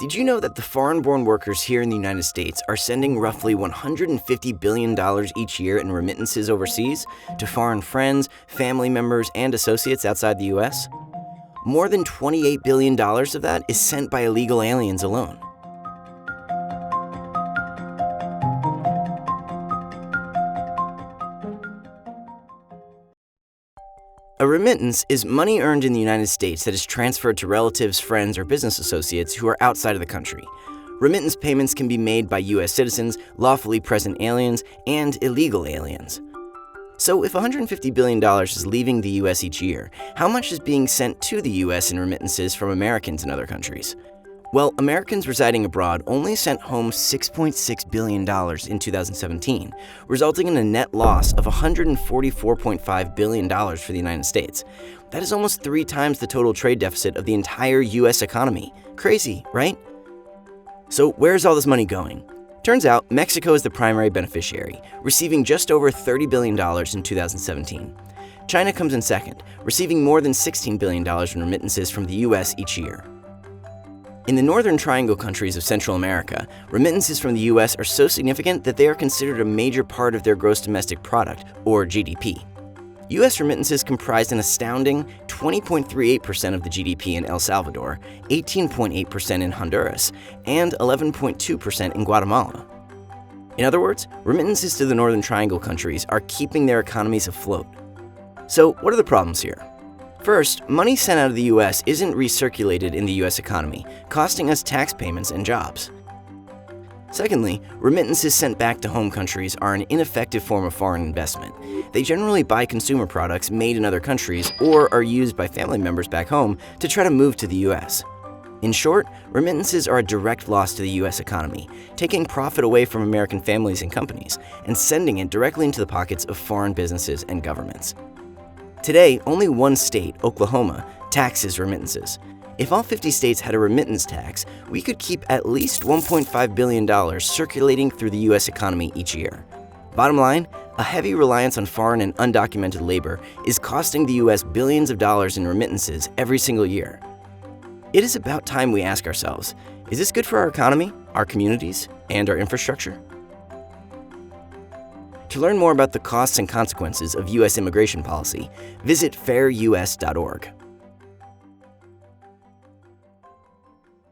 Did you know that the foreign-born workers here in the United States are sending roughly $150 billion each year in remittances overseas to foreign friends, family members, and associates outside the U.S.? More than $28 billion of that is sent by illegal aliens alone. A remittance is money earned in the United States that is transferred to relatives, friends, or business associates who are outside of the country. Remittance payments can be made by U.S. citizens, lawfully present aliens, and illegal aliens. So if $150 billion is leaving the U.S. each year, how much is being sent to the U.S. in remittances from Americans in other countries? Well, Americans residing abroad only sent home $6.6 billion in 2017, resulting in a net loss of $144.5 billion for the United States. That is almost 3 times the total trade deficit of the entire U.S. economy. Crazy, right? So where's all this money going? Turns out Mexico is the primary beneficiary, receiving just over $30 billion in 2017. China comes in second, receiving more than $16 billion in remittances from the U.S. each year. In the Northern Triangle countries of Central America, remittances from the U.S. are so significant that they are considered a major part of their gross domestic product, or GDP. U.S. remittances comprised an astounding 20.38% of the GDP in El Salvador, 18.8% in Honduras, and 11.2% in Guatemala. In other words, remittances to the Northern Triangle countries are keeping their economies afloat. So, what are the problems here? First, money sent out of the U.S. isn't recirculated in the U.S. economy, costing us tax payments and jobs. Secondly, remittances sent back to home countries are an ineffective form of foreign investment. They generally buy consumer products made in other countries or are used by family members back home to try to move to the U.S. In short, remittances are a direct loss to the U.S. economy, taking profit away from American families and companies and sending it directly into the pockets of foreign businesses and governments. Today, only one state, Oklahoma, taxes remittances. If all 50 states had a remittance tax, we could keep at least $1.5 billion circulating through the U.S. economy each year. Bottom line, a heavy reliance on foreign and undocumented labor is costing the U.S. billions of dollars in remittances every single year. It is about time we ask ourselves, is this good for our economy, our communities, and our infrastructure? To learn more about the costs and consequences of U.S. immigration policy, visit fairus.org.